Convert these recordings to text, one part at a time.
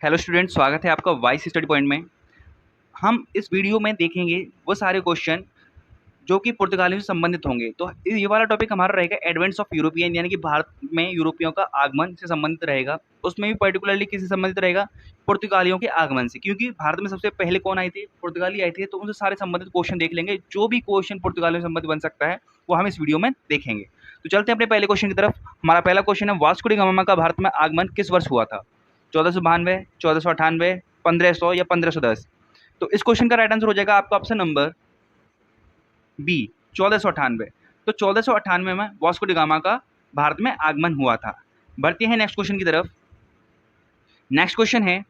Hello student, स्वागत है आपका वाइस स्टडी पॉइंट में। हम इस वीडियो में देखेंगे वो सारे क्वेश्चन जो कि पुर्तगालियों से संबंधित होंगे। तो ये वाला टॉपिक हमारा रहेगा एडवेंट्स ऑफ यूरोपियन, यानी कि भारत में यूरोपियों का आगमन से संबंधित रहेगा। उसमें भी पर्टिकुलरली किससे संबंधित रहेगा? पुर्तगालियों के आगमन से, क्योंकि भारत में सबसे पहले कौन आए थे? पुर्तगाली आए थे। तो उनसे सारे संबंधित क्वेश्चन देख लेंगे। जो भी क्वेश्चन पुर्तगालियों से संबंधित बन सकता है वो हम इस वीडियो में देखेंगे। तो चलते हैं अपने पहले क्वेश्चन की तरफ। हमारा पहला क्वेश्चन है, वास्को डी गामा का भारत में आगमन किस वर्ष हुआ था? 1492, 1498, 1500 या 1510? तो इस क्वेश्चन का राइट आंसर हो जाएगा आपका ऑप्शन नंबर बी, 1498। तो 1498 में वास्को डी गामा का भारत में आगमन हुआ था। बढ़ते हैं नेक्स्ट क्वेश्चन की तरफ। नेक्स्ट क्वेश्चन है,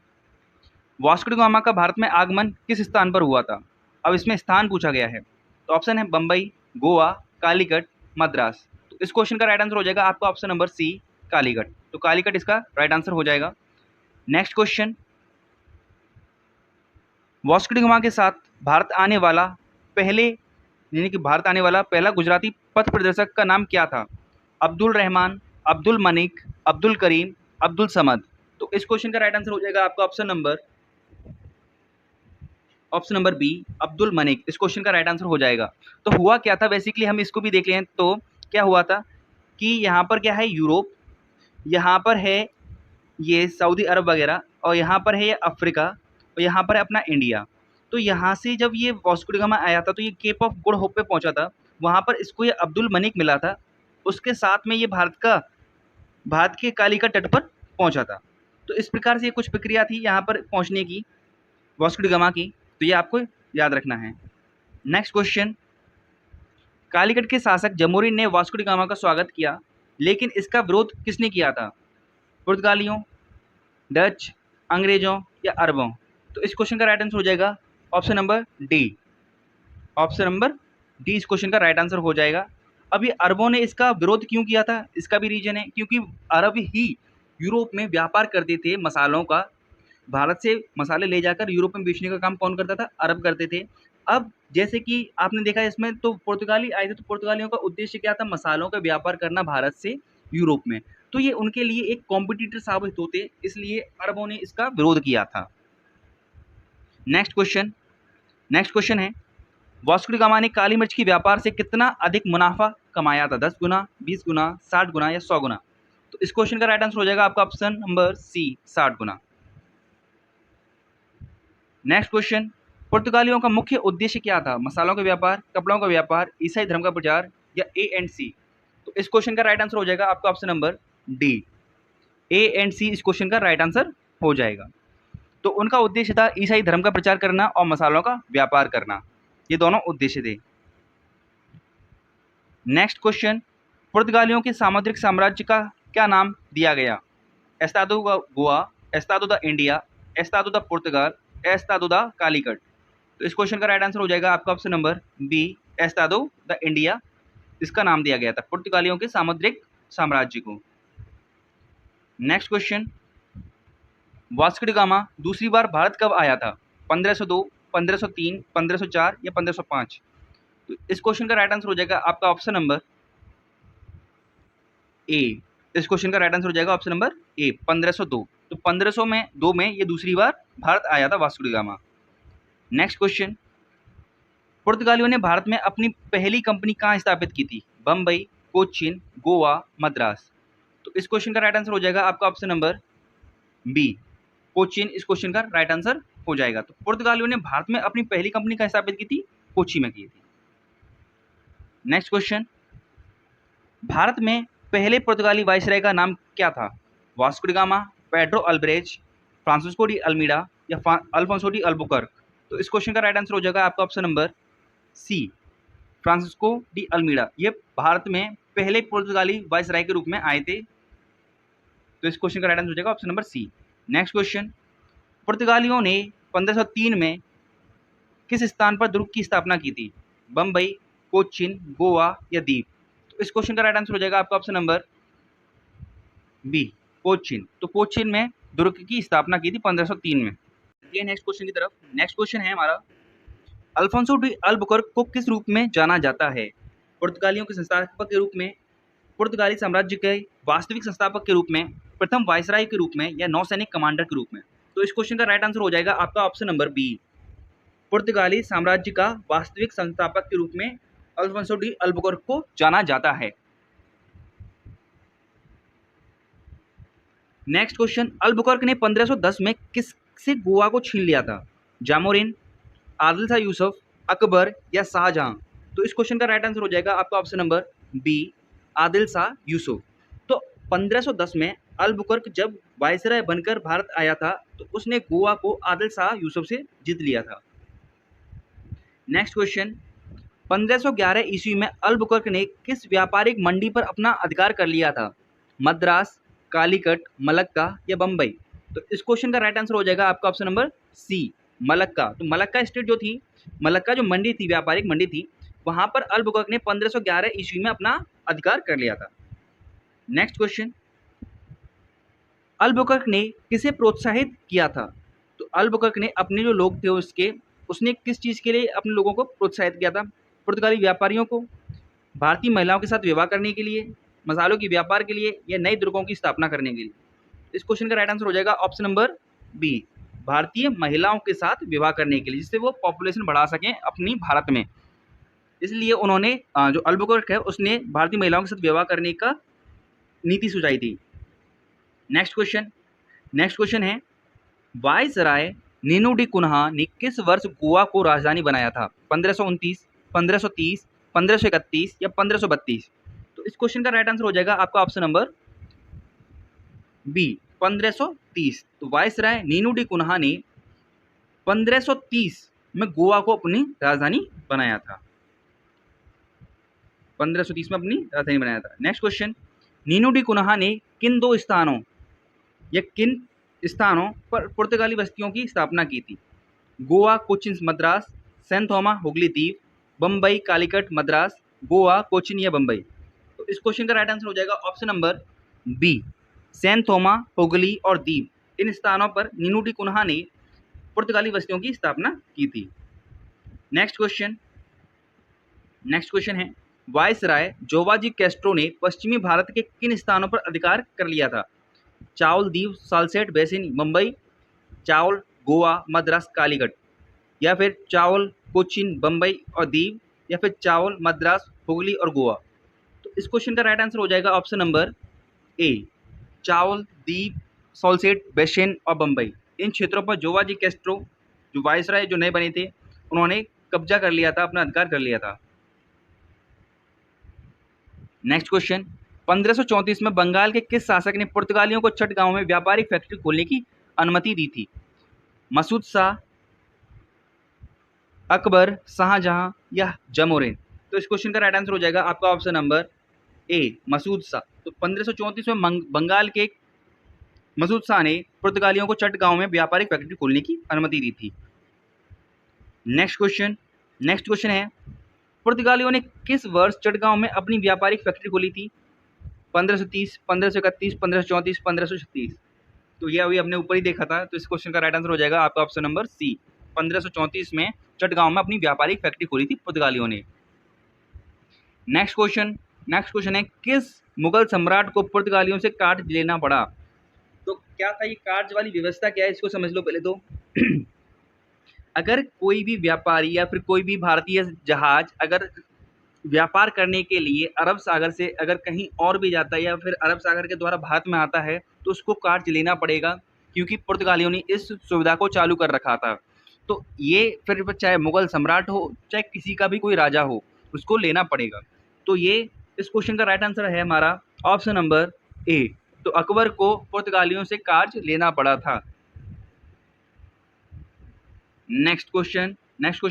वास्को डी गामा का भारत में आगमन किस स्थान पर हुआ था? अब इसमें स्थान पूछा गया है। तो ऑप्शन है बम्बई, गोवा, कालीकट, मद्रास। तो इस क्वेश्चन का राइट आंसर हो जाएगा आपका ऑप्शन नंबर सी, कालीकट। तो कालीकट इसका राइट आंसर हो जाएगा। Next question, Vasco da Gama के साथ भारत आने वाला पहले यानी कि भारत आने वाला पहला गुजराती पथ प्रदर्शक का नाम क्या था? अब्दुल रहमान, अब्दुल मनिक, अब्दुल करीम, अब्दुल समद। तो इस क्वेश्चन का राइट आंसर हो जाएगा आपका ऑप्शन नंबर बी, अब्दुल मनिक। इस क्वेश्चन का राइट आंसर हो जाएगा। तो हुआ क्या था बेसिकली, हम इसको भी देख लें। तो क्या हुआ था कि यहाँ पर क्या है, यूरोप, यहाँ पर है ये सऊदी अरब वगैरह, और यहाँ पर है ये अफ्रीका, और यहाँ पर है अपना इंडिया। तो यहाँ से जब ये वास्को डी गामा आया था तो ये केप ऑफ गुड होप पे पहुंचा था। वहाँ पर इसको ये अब्दुल मनिक मिला था। उसके साथ में ये भारत के कालिकट तट पर पहुंचा था। तो इस प्रकार से ये कुछ प्रक्रिया थी यहाँ पर पहुंचने की, वास्को डी गामा की। तो ये आपको याद रखना है। नेक्स्ट क्वेश्चन, कालीकट के शासक जमोरिन ने वास्को डी गामा का स्वागत किया, लेकिन इसका विरोध किसने किया था? पुर्तगालियों, डच, अंग्रेजों या अरबों? तो इस क्वेश्चन का राइट आंसर हो जाएगा option number D. Option number D इस क्वेश्चन का राइट आंसर हो जाएगा। अभी अरबों ने इसका विरोध क्यों किया था? इसका भी रीजन है, क्योंकि अरब ही यूरोप में व्यापार करते थे मसालों का। भारत से मसाले ले जाकर यूरोप में बेचने का काम कौन करता था? अरब करते थे। अब जैसे कि आपने देखा इसमें, तो पुर्तगाली आए थे, तो पुर्तगालियों का उद्देश्य क्या था? मसालों का व्यापार करना भारत से यूरोप में। तो ये उनके लिए एक कॉम्पिटिटर साबित होते, इसलिए अरबों ने इसका विरोध किया था। नेक्स्ट क्वेश्चन है, वास्को डी गामा ने काली मिर्च के व्यापार से कितना अधिक मुनाफा कमाया था? 10 गुना, 20 गुना, 60 गुना या 100 गुना? तो इस क्वेश्चन का राइट आंसर हो जाएगा आपका ऑप्शन नंबर सी, 60 गुना। नेक्स्ट क्वेश्चन, पुर्तगालियों का मुख्य उद्देश्य क्या था? मसालों का व्यापार, कपड़ों का व्यापार, ईसाई धर्म का प्रचार या ए एंड सी? तो इस क्वेश्चन का राइट आंसर हो जाएगा आपका option number D, A and C इस क्वेश्चन का राइट आंसर हो जाएगा। तो उनका उद्देश्य था ईसाई धर्म का प्रचार करना और मसालों का व्यापार करना, ये दोनों उद्देश्य थे। नेक्स्ट क्वेश्चन, पुर्तगालियों के सामुद्रिक साम्राज्य का क्या नाम दिया गया? एस्तादो द गोवा, एस्तादो द इंडिया, एस्तादो द पुर्तगाल, एस्तादो द कालीकट? तो इस क्वेश्चन का राइट आंसर हो जाएगा आपका ऑप्शन नंबर बी, एस्तादो द इंडिया इसका नाम दिया गया था पुर्तगालियों के सामुद्रिक साम्राज्य को। Next question, Vasco da gamma दूसरी बार भारत कब आया था? 1502, 1503, 1504 या 1505? तो इस क्वेश्चन का राइट आंसर हो जाएगा आपका ऑप्शन नंबर ए। इस क्वेश्चन का राइट आंसर हो जाएगा ऑप्शन नंबर ए, 1502। तो 1502 में ये दूसरी बार भारत आया था Vasco da gamma. Next question, पुर्तगालियों ने भारत में अपनी पहली कंपनी कहाँ स्थापित की थी? बम्बई, कोचीन, गोवा, मद्रास? तो इस क्वेश्चन का राइट आंसर हो जाएगा आपका ऑप्शन नंबर बी, कोचीन इस क्वेश्चन का राइट आंसर हो जाएगा। तो पुर्तगालियों ने भारत में अपनी पहली कंपनी कहाँ स्थापित की थी? कोची में की थी। नेक्स्ट क्वेश्चन, भारत में पहले पुर्तगाली वाइसराय का नाम क्या था? Vasco da Gama, Pedro Alvares, Francisco de Almeida या अल्फोंसो डी अल्बुकर्क? तो इस क्वेश्चन का राइट आंसर हो जाएगा आपका option number C, Francisco de Almeida. ये भारत में पहले पुर्तगाली वाइसराय के रूप में आए थे। तो इस क्वेश्चन का राइट आंसर हो जाएगा option number C. Next question, पुर्तगालियों ने 1503 में किस स्थान पर दुर्ग की स्थापना की थी? बम्बई, कोचीन, गोवा या द्वीप? तो इस क्वेश्चन का राइट आंसर हो जाएगा आपका ऑप्शन नंबर बी, कोचीन। तो कोचीन में दुर्ग की स्थापना की थी 1503 में। ये नेक्स्ट क्वेश्चन की तरफ। नेक्स्ट क्वेश्चन है हमारा, अल्फोंसो डी अल्बुकर्क को किस रूप में जाना जाता है? पुर्तगालियों के संस्थापक के रूप में, पुर्तगाली साम्राज्य के वास्तविक संस्थापक के रूप में, प्रथम वायसराय के रूप में या नौसैनिक कमांडर के रूप में? तो इस क्वेश्चन का राइट आंसर हो जाएगा आपका ऑप्शन नंबर बी। पुर्तगाली साम्राज्य का वास्तविक संस्थापक के रूप में अल्फोंसो डी अल्बुकर्क को जाना जाता है। नेक्स्ट क्वेश्चन, अल्बुकर्क ने 1510 में किससे गोवा को छीन लिया था? जामोरिन, आदिल शाह यूसुफ, अकबर या शाहजहां? तो इस क्वेश्चन का राइट आंसर हो जाएगा आपका option number B, Adil Shah Yusuf. तो 1510 में अल्बुकर्क जब वायसराय बनकर भारत आया था तो उसने गोवा को आदिल शाह यूसुफ से जीत लिया था। नेक्स्ट क्वेश्चन, 1511 ईस्वी में अल्बुकर्क ने किस व्यापारिक मंडी पर अपना अधिकार कर लिया था? मद्रास, कालीकट, मलक्का या बम्बई? तो इस क्वेश्चन का राइट आंसर हो जाएगा आपका ऑप्शन नंबर सी, मलक्का। तो मलक्का स्टेट जो थी, मलक्का जो मंडी थी, व्यापारिक मंडी थी, वहां पर अल्बुकर्क ने 1511 ईस्वी में अपना अधिकार कर लिया था। नेक्स्ट क्वेश्चन, अल्बुकर्क ने किसे प्रोत्साहित किया था? तो अल्बुकर्क ने अपने जो लोग थे उसने किस चीज़ के लिए अपने लोगों को प्रोत्साहित किया था? पुर्तगाली व्यापारियों को, भारतीय महिलाओं के साथ विवाह करने के लिए, मसालों के व्यापार के लिए या नई दुर्गों की स्थापना करने के लिए? इस क्वेश्चन का राइट आंसर हो जाएगा ऑप्शन नंबर बी, भारतीय महिलाओं के साथ विवाह करने के लिए, जिससे वो पॉपुलेशन बढ़ा सकें अपनी भारत में। इसलिए उन्होंने जो अल्बुकर्क है उसने भारतीय महिलाओं के साथ विवाह करने का नीति सुझाई थी। नेक्स्ट क्वेश्चन है, वायसराय नीनू डी कुन्हा ने किस वर्ष गोवा को राजधानी बनाया था? 1529, 1530, 1531 या 1532? तो इस क्वेश्चन का राइट आंसर हो जाएगा आपका ऑप्शन नंबर बी, 1530। तो वायसराय नीनू डी कुन्हा ने 1530 में गोवा को अपनी राजधानी बनाया था। 1530 में अपनी राजधानी बनाया था। Next question, Nuno da Cunha ने किन दो स्थानों या किन स्थानों पर पुर्तगाली बस्तियों की स्थापना की थी? गोवा, कोचिन, मद्रास, सैन थोमा, हुगली द्वीप, बम्बई, कालीकट, मद्रास, गोवा, कोचिन या बम्बई? तो इस क्वेश्चन का राइट आंसर हो जाएगा ऑप्शन नंबर बी, सैन थोमा, हुगली और द्वीप। इन स्थानों पर नीनू डी कुन्हा ने पुर्तगाली बस्तियों की स्थापना की थी। नेक्स्ट क्वेश्चन है, वायसराय जोवाजी कैस्ट्रो ने पश्चिमी भारत के किन स्थानों पर अधिकार कर लिया था? चावल द्वीप, सालसेट बेसिन, मुंबई, चावल, गोवा, मद्रास, कालीकट, या फिर चावल, कोचिन, बम्बई और द्वीप, या फिर चावल, मद्रास, हुगली और गोवा? तो इस क्वेश्चन का राइट आंसर हो जाएगा ऑप्शन नंबर ए, चावल, द्वीप, सालसेट बेसिन और बम्बई। इन क्षेत्रों पर जोवाजी कैस्ट्रो जो वायसराय जो नए बने थे उन्होंने कब्जा कर लिया था, अपना अधिकार कर लिया था। नेक्स्ट क्वेश्चन, 1534 में बंगाल के किस शासक ने पुर्तगालियों को चटगांव में व्यापारिक फैक्ट्री खोलने की अनुमति दी थी? मसूद शाह, अकबर, शाहजहां या जामोरिन? तो इस क्वेश्चन का राइट आंसर हो जाएगा आपका option number A, Masud Shah. तो 1534 में बंगाल के मसूद शाह ने पुर्तगालियों को चटगांव में व्यापारिक फैक्ट्री खोलने की अनुमति दी थी। नेक्स्ट क्वेश्चन है, पुर्तगालियों ने किस वर्ष चटगांव में अपनी व्यापारिक फैक्ट्री खोली थी? 1530, 1531, 1534, 1536? तो ये अभी हमने ऊपर ही देखा था। तो इस क्वेश्चन का राइट आंसर हो जाएगा आपका ऑप्शन नंबर सी, 1534 में चटगांव में अपनी व्यापारिक फैक्ट्री खोली थी पुर्तगालियों ने। नेक्स्ट क्वेश्चन है, किस मुगल सम्राट को पुर्तगालियों से कार्ड लेना पड़ा? तो क्या था ये कार्ड वाली व्यवस्था, क्या है इसको समझ लो पहले तो। अगर कोई भी व्यापारी या फिर कोई भी भारतीय जहाज अगर व्यापार करने के लिए अरब सागर से अगर कहीं और भी जाता है या फिर अरब सागर के द्वारा भारत में आता है तो उसको कार्ड लेना पड़ेगा, क्योंकि पुर्तगालियों ने इस सुविधा को चालू कर रखा था। तो ये फिर चाहे मुगल सम्राट हो चाहे किसी का भी कोई राजा हो, उसको लेना पड़ेगा। तो ये इस क्वेश्चन का राइट आंसर है हमारा ऑप्शन नंबर ए। तो अकबर को पुर्तगालियों से कार्ड लेना पड़ा था। नेक्स्ट क्वेश्चन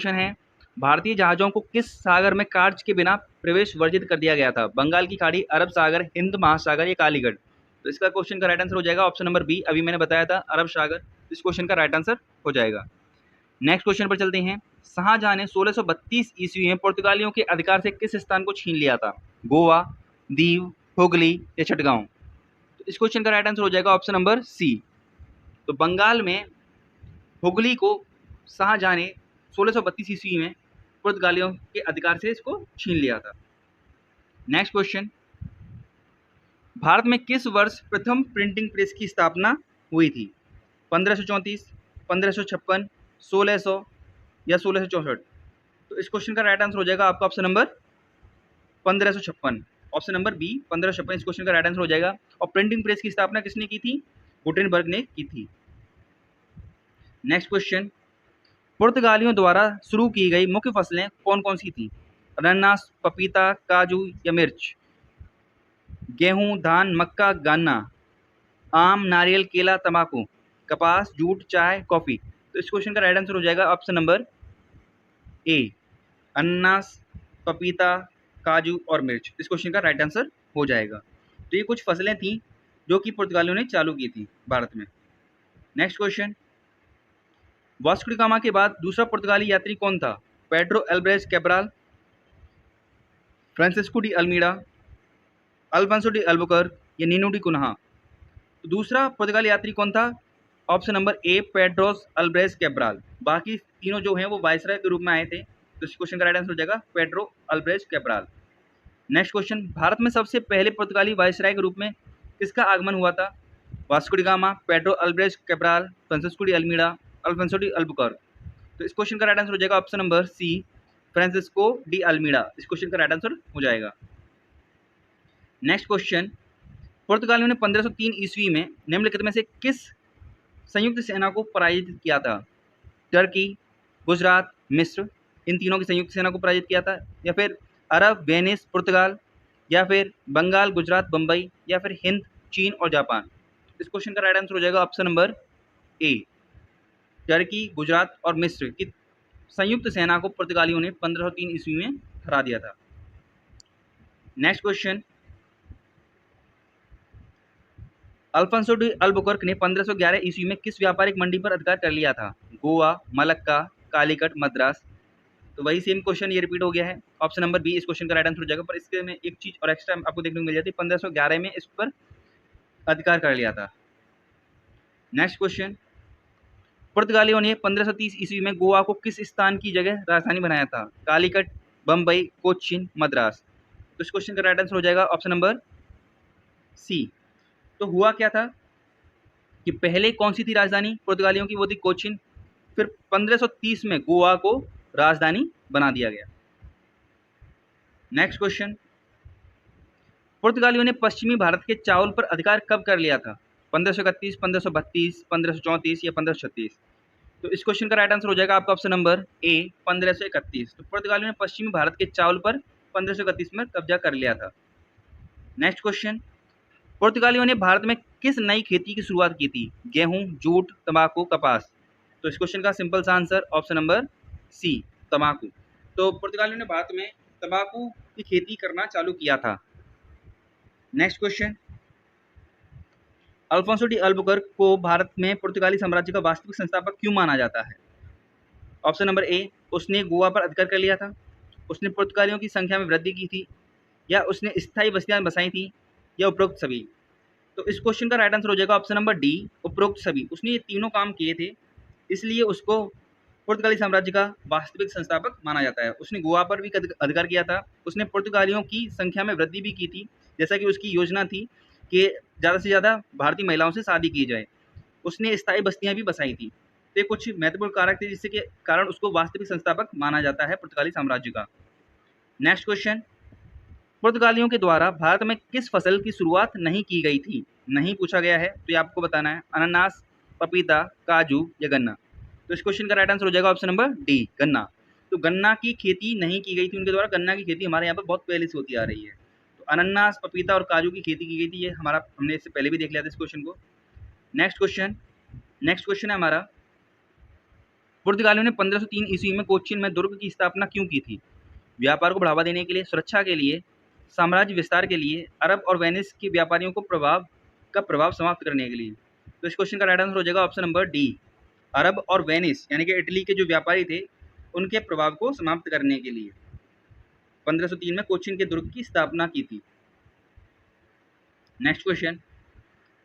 है, भारतीय जहाज़ों को किस सागर में कार्ड के बिना प्रवेश वर्जित कर दिया गया था? बंगाल की खाड़ी, अरब सागर, हिंद महासागर या कालीगढ़? तो इसका क्वेश्चन का राइट आंसर हो जाएगा ऑप्शन नंबर बी, अभी मैंने बताया था अरब सागर। इस क्वेश्चन का राइट आंसर हो जाएगा। नेक्स्ट क्वेश्चन पर चलते हैं, शाहजहां ने 1632 ईस्वी में पुर्तगालियों के अधिकार से किस स्थान को छीन लिया था? गोवा, दीव, हुगली या चटगांव? तो इस क्वेश्चन का राइट आंसर हो जाएगा ऑप्शन नंबर सी। तो बंगाल में हुगली को शाहजहां ने 1632 ईस्वी में पुर्तगालियों के अधिकार से इसको छीन लिया था। नेक्स्ट क्वेश्चन, भारत में किस वर्ष प्रथम प्रिंटिंग प्रेस की स्थापना हुई थी? 1534, 1556, 1600 या 1664? तो इस क्वेश्चन का राइट आंसर हो जाएगा आपका option number 1556, option number B 1556 इस क्वेश्चन का राइट आंसर हो जाएगा। और प्रिंटिंग प्रेस की स्थापना किसने की थी? गुटेनबर्ग ने की थी। नेक्स्ट क्वेश्चन, पुर्तगालियों द्वारा शुरू की गई मुख्य फसलें कौन कौन सी थी? अनानास, पपीता, काजू या मिर्च? गेहूं, धान, मक्का, गन्ना, आम, नारियल, केला, तंबाकू, कपास, जूट, चाय, कॉफी? तो इस क्वेश्चन का राइट आंसर हो जाएगा ऑप्शन नंबर ए अनानास, पपीता, काजू और मिर्च। इस क्वेश्चन का राइट आंसर हो जाएगा। तो ये कुछ फसलें थी जो कि पुर्तगालियों ने चालू की थी भारत में। Next question, Vasco da Gama के बाद दूसरा पुर्तगाली यात्री कौन था? Pedro Alvares Cabral, Francisco de Almeida, Alphonso de Albuquerque या नीनो डी कुन्हा? तो दूसरा पुर्तगाली यात्री कौन था? Option number A Pedros Alvares Cabral. बाकी तीनों जो हैं वो वायसराय के रूप में आए थे। तो इस क्वेश्चन का राइट आंसर हो जाएगा Pedro Alvares Cabral. Next question, Bharat में सबसे पहले पुर्तगाली वायसराय के रूप में किसका आगमन हुआ था? Vasco da Gama, Pedro Alvares Cabral, Francisco de Almeida, Alphonso de Albuquerque? तो इस क्वेश्चन का राइट आंसर हो जाएगा option number C Francisco de Almeida. इस क्वेश्चन का राइट आंसर हो जाएगा। नेक्स्ट क्वेश्चन, पुर्तगालियों ने 1503 ईस्वी में निम्नलिखित में से किस संयुक्त सेना को पराजित किया था? टर्की, गुजरात, मिस्र, इन तीनों की संयुक्त सेना को पराजित किया था? या फिर अरब, वेनिस, पुर्तगाल, या फिर बंगाल, गुजरात, बंबई, या फिर हिंद, चीन और जापान? इस क्वेश्चन का राइट आंसर हो जाएगा ऑप्शन नंबर ए टर्की, गुजरात और मिस्र की संयुक्त सेना को पुर्तगालियों ने 1503 ईस्वी में हरा दिया था। Next question, Alfonso de Albuquerque ने 1511 ईस्वी में किस व्यापारिक मंडी पर अधिकार कर लिया था? गोवा, मलक्का, कालीकट, मद्रास? तो वही सेम क्वेश्चन ये रिपीट हो गया है। ऑप्शन नंबर बी इस क्वेश्चन का राइट आंसर हो जाएगा। पर इसके में एक चीज और एक्स्ट्रा आपको देखने को मिल जाती है, 1511 में इस पर अधिकार कर लिया था। नेक्स्ट क्वेश्चन, पुर्तगालियों ने 1530 ईस्वी में गोवा को किस स्थान की जगह राजधानी बनाया था? कालीकट, बम्बई, कोच्चिन, मद्रास? तो इस क्वेश्चन का राइट आंसर हो जाएगा ऑप्शन नंबर सी। तो हुआ क्या था कि पहले कौन सी थी राजधानी पुर्तगालियों की? वो थी कोचिन। फिर 1530 में गोवा को राजधानी बना दिया गया। नेक्स्ट क्वेश्चन, पुर्तगालियों ने पश्चिमी भारत के चावल पर अधिकार कब कर लिया था? 1531, 1532, 1534 या 1536? तो इस क्वेश्चन का राइट आंसर हो जाएगा आपका ऑप्शन नंबर ए 1531। तो पुर्तगालियों ने पश्चिमी भारत के चावल पर 1531 में कब्जा कर लिया था। नेक्स्ट क्वेश्चन, पुर्तगालियों ने भारत में किस नई खेती की शुरुआत की थी? गेहूं, जूट, तंबाकू, कपास? तो इस क्वेश्चन का सिंपल सा आंसर ऑप्शन नंबर सी तंबाकू। तो पुर्तगालियों ने भारत में तंबाकू की खेती करना चालू किया था। Next question, Alfonso de Albuquerque को भारत में पुर्तगाली साम्राज्य का वास्तविक संस्थापक क्यों माना जाता है? ऑप्शन नंबर ए उसने गोवा पर अधिकार कर लिया था, उसने पुर्तगालियों की संख्या में वृद्धि की थी, या उसने स्थायी बस्तियां बसाई थी, या उपरोक्त सभी? तो इस क्वेश्चन का राइट आंसर हो जाएगा ऑप्शन नंबर डी उपरोक्त सभी। उसने ये तीनों काम किए थे, इसलिए उसको पुर्तगाली साम्राज्य का वास्तविक संस्थापक माना जाता है। उसने गोवा पर भी अधिकार किया था, उसने पुर्तगालियों की संख्या में वृद्धि भी की थी, जैसा कि उसकी योजना थी कि ज़्यादा से ज़्यादा भारतीय महिलाओं से शादी की जाए। उसने स्थायी बस्तियां भी बसाई थी। तो ये कुछ महत्वपूर्ण कारक थे जिससे के कारण उसको वास्तविक संस्थापक माना जाता है पुर्तगाली साम्राज्य का। नेक्स्ट क्वेश्चन, पुर्तगालियों के द्वारा भारत में किस फसल की शुरुआत नहीं की गई थी? नहीं पूछा गया है, तो ये आपको बताना है। अनानास, पपीता, काजू या गन्ना? तो इस क्वेश्चन का राइट आंसर हो जाएगा ऑप्शन नंबर डी गन्ना। तो गन्ना की खेती नहीं की गई थी उनके द्वारा। गन्ना की खेती हमारे यहाँ पर बहुत पहले से होती आ रही है। तो अनानास, पपीता और काजू की खेती की गई थी। ये हमने इससे पहले भी देख लिया था इस क्वेश्चन को। नेक्स्ट क्वेश्चन है हमारा, पुर्तगालियों ने 1503 ईस्वी में कोच्चिन में दुर्ग की स्थापना क्यों की थी? व्यापार को बढ़ावा देने के लिए, सुरक्षा के लिए, साम्राज्य विस्तार के लिए, अरब और वेनिस के व्यापारियों को प्रभाव समाप्त करने के लिए? तो इस क्वेश्चन का राइट आंसर हो जाएगा ऑप्शन नंबर डी अरब और वेनिस यानी कि इटली के जो व्यापारी थे उनके प्रभाव को समाप्त करने के लिए 1503 में कोच्चिन के दुर्ग की स्थापना की थी। नेक्स्ट क्वेश्चन,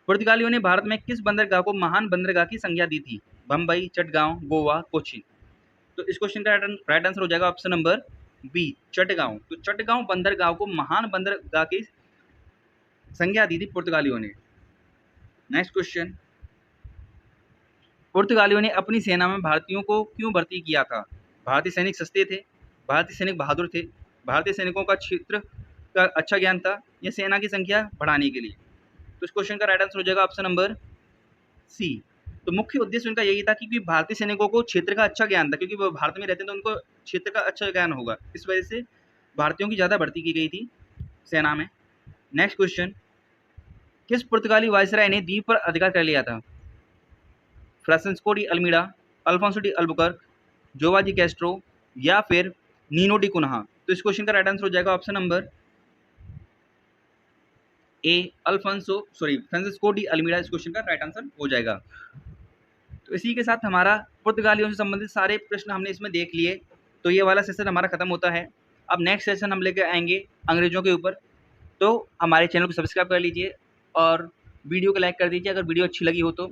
पुर्तगालियों ने भारत में किस बंदरगाह को महान बंदरगाह की संज्ञा दी थी? बम्बई, चटगांव, गोवा, कोच्चिन? तो इस क्वेश्चन का राइट आंसर हो जाएगा ऑप्शन नंबर बी चटगांव। तो चटगांव बंदरगाह को महान बंदरगाह की संज्ञा दी थी पुर्तगालियों ने। नेक्स्ट क्वेश्चन, पुर्तगालियों ने अपनी सेना में भारतीयों को क्यों भर्ती किया था? भारतीय सैनिक सस्ते थे, भारतीय सैनिक बहादुर थे, भारतीय सैनिकों का क्षेत्र का अच्छा ज्ञान था, या सेना की संख्या बढ़ाने के लिए? तो इस क्वेश्चन का राइट आंसर हो जाएगा ऑप्शन नंबर सी। तो मुख्य उद्देश्य उनका यही था क्योंकि भारतीय सैनिकों को क्षेत्र का अच्छा ज्ञान था, क्योंकि वो भारत में रहते हैं तो उनको क्षेत्र का अच्छा ज्ञान होगा, इस वजह से भारतीयों की ज़्यादा भर्ती की गई थी सेना में। नेक्स्ट क्वेश्चन, किस पुर्तगाली वायसराय ने द्वीप पर अधिकार कर लिया था? Francisco de Almeida, Alfonso de Albuquerque, जोवा डी कैस्ट्रो, या फिर नीनो डी कुन्हा? तो इस क्वेश्चन का राइट आंसर हो जाएगा ऑप्शन नंबर ए, फ्रांसिस्को डी अल्मीडा इस क्वेश्चन का राइट आंसर हो जाएगा। तो इसी के साथ हमारा पुर्तगालियों से संबंधित सारे प्रश्न हमने इसमें देख लिए। तो ये वाला सेशन हमारा खत्म होता है। अब नेक्स्ट सेशन हम लेकर आएंगे अंग्रेजों के ऊपर। तो हमारे चैनल को सब्सक्राइब कर लीजिए और वीडियो को लाइक कर दीजिए अगर वीडियो अच्छी लगी हो तो।